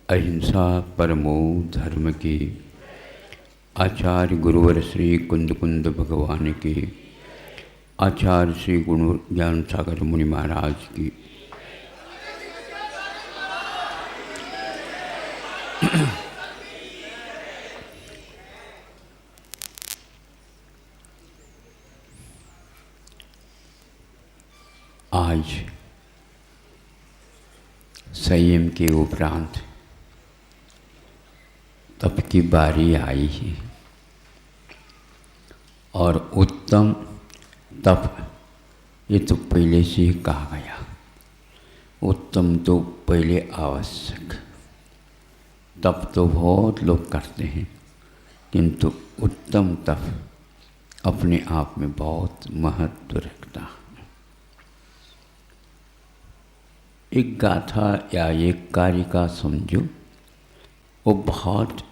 अहिंसा परमो धर्म की। आचार्य गुरुवर श्री कुंद कुंद भगवान की। आचार्य श्री गुरु ज्ञान सागर मुनि महाराज की। आज संयम के उपरांत तप की बारी आई है और उत्तम तप ये तो पहले से ही कहा गया। उत्तम तो पहले आवश्यक। तप तो बहुत लोग करते हैं किंतु उत्तम तप अपने आप में बहुत महत्व रखता है। एक गाथा या एक कारिका समझो, वो बहुत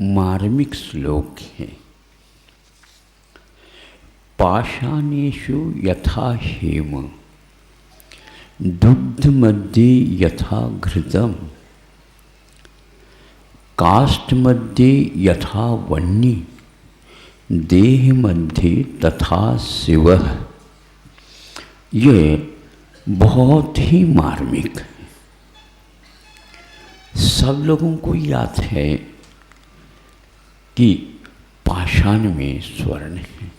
मार्मिक श्लोक है। पाषाणेषु यथा हेम दुग्ध मध्ये यथा घृतम काष्ठ मध्ये यथा वह्नि देह मध्ये तथा शिवः। ये बहुत ही मार्मिक है। सब लोगों को याद है कि पाषाण में स्वर्ण है।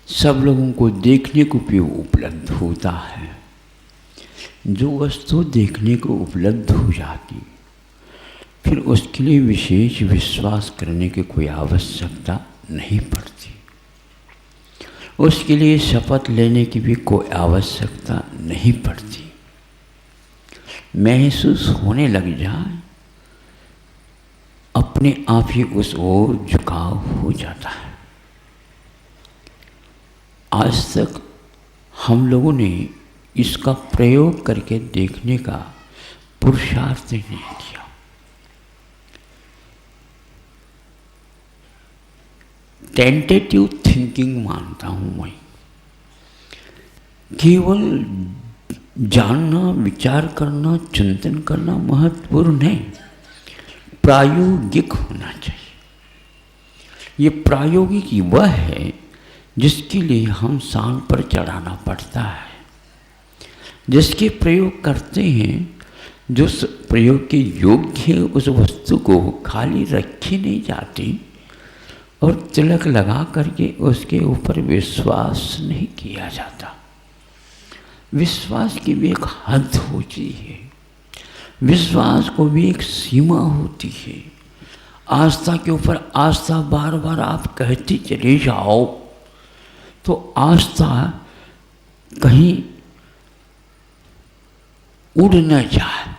सब लोगों को देखने को भी उपलब्ध होता है। जो वस्तु देखने को उपलब्ध हो जाती फिर उसके लिए विशेष विश्वास करने की कोई आवश्यकता नहीं पड़ती। उसके लिए शपथ लेने की भी कोई आवश्यकता नहीं पड़ती। महसूस होने लग जाए अपने आप ही उस ओर झुकाव हो जाता है। आज तक हम लोगों ने इसका प्रयोग करके देखने का पुरुषार्थ नहीं किया। टेंटेटिव थिंकिंग मानता हूँ मैं। केवल जानना, विचार करना, चिंतन करना महत्वपूर्ण नहीं, प्रायोगिक होना चाहिए। ये प्रायोगिक वह है जिसके लिए हम सांड पर चढ़ाना पड़ता है। जिसके प्रयोग करते हैं, जो प्रयोग के योग्य है, उस वस्तु को खाली रखी नहीं जाती और तिलक लगा करके उसके ऊपर विश्वास नहीं किया जाता। विश्वास की भी एक हद होती है। विश्वास को भी एक सीमा होती है। आस्था के ऊपर आस्था बार बार आप कहते चले जाओ तो आस्था कहीं उड़ न जाए।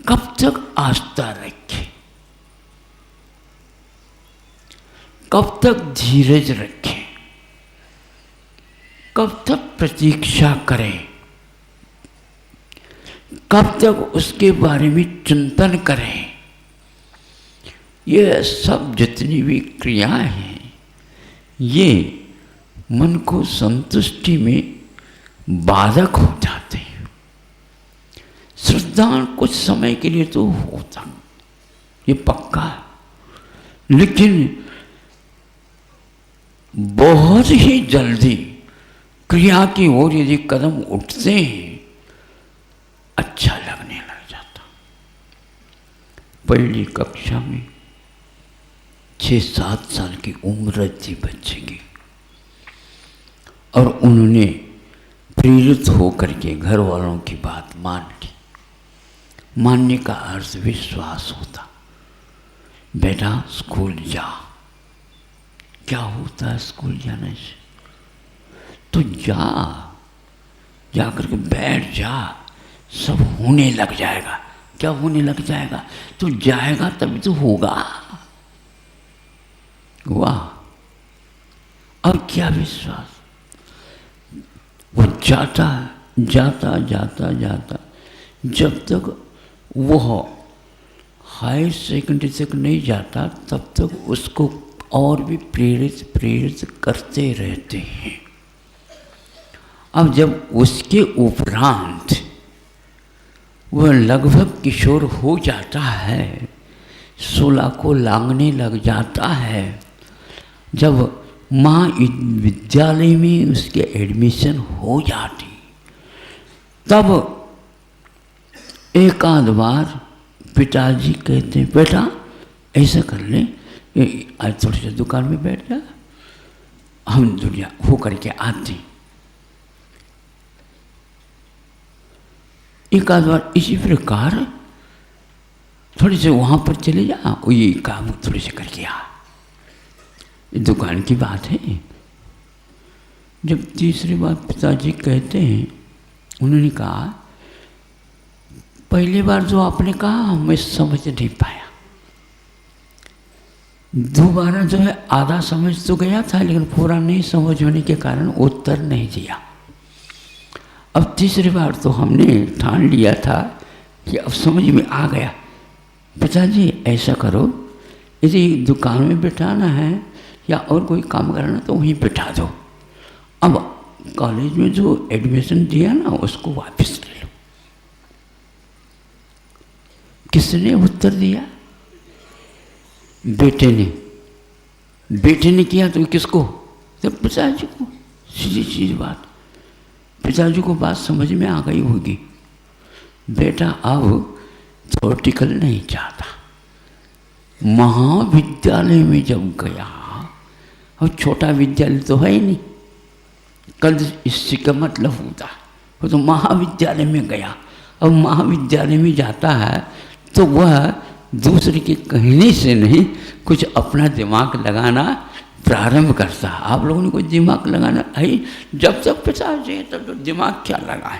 कब तक आस्था रखें, कब तक धीरज रखें, कब तक प्रतीक्षा करें, कब तक उसके बारे में चिंतन करें। ये सब जितनी भी क्रियाएं हैं ये मन को संतुष्टि में बाधक हो जाते हैं। श्रद्धा कुछ समय के लिए तो होता, ये पक्का है, लेकिन बहुत ही जल्दी क्रिया की ओर यदि कदम उठते हैं अच्छा लगने लग जाता। पहली कक्षा में 6-7 साल की उम्र थी बच्चे की और उन्होंने प्रेरित होकर के घर वालों की बात मान ली। मानने का अर्थ विश्वास होता। बेटा स्कूल जा। क्या होता है स्कूल जाने से? तो जा करके बैठ जा, सब होने लग जाएगा। क्या होने लग जाएगा? तो जाएगा तभी तो होगा। वाह! अब क्या विश्वास। वो जाता जाता जाता जाता जब तक वह हायर सेकेंडरी तक नहीं जाता तब तक उसको और भी प्रेरित करते रहते हैं। अब जब उसके उपरांत वह लगभग किशोर हो जाता है, 16 को लांघने लग जाता है। जब महाविद्यालय में उसके एडमिशन हो जाती, तब एक आध बार पिताजी कहते हैं, बेटा ऐसा कर ले, आज थोड़ी सी दुकान में बैठ जा, हम दुनिया हो करके आते। एक आध बार इसी प्रकार थोड़ी से वहाँ पर चले जा, ये काम थोड़ी से करके आ, दुकान की बात है। जब तीसरी बार पिताजी कहते हैं, उन्होंने कहा पहली बार जो आपने कहा मैं समझ नहीं पाया, दोबारा जो है आधा समझ तो गया था, लेकिन पूरा नहीं समझ होने के कारण उत्तर नहीं दिया। अब तीसरी बार तो हमने ठान लिया था कि अब समझ में आ गया। पिताजी ऐसा करो, यदि दुकान में बिठाना है या और कोई काम करना तो वहीं बिठा दो, अब कॉलेज में जो एडमिशन दिया ना उसको वापस ले लो। किसने उत्तर दिया? बेटे ने किया तो किसको? तो पिताजी को। सीधी बात, पिताजी को बात समझ में आ गई होगी। बेटा अब थ्योरेटिकल नहीं चाहता, महाविद्यालय में जब गया, और छोटा विद्यालय तो है ही नहीं, कल इससे का मतलब होता, वो तो महाविद्यालय में गया। अब महाविद्यालय में जाता है तो वह दूसरे के कहने से नहीं, कुछ अपना दिमाग लगाना प्रारंभ करता है। आप लोगों ने कोई दिमाग लगाना है? जब तक पिताजी तब तो दिमाग क्या लगाए।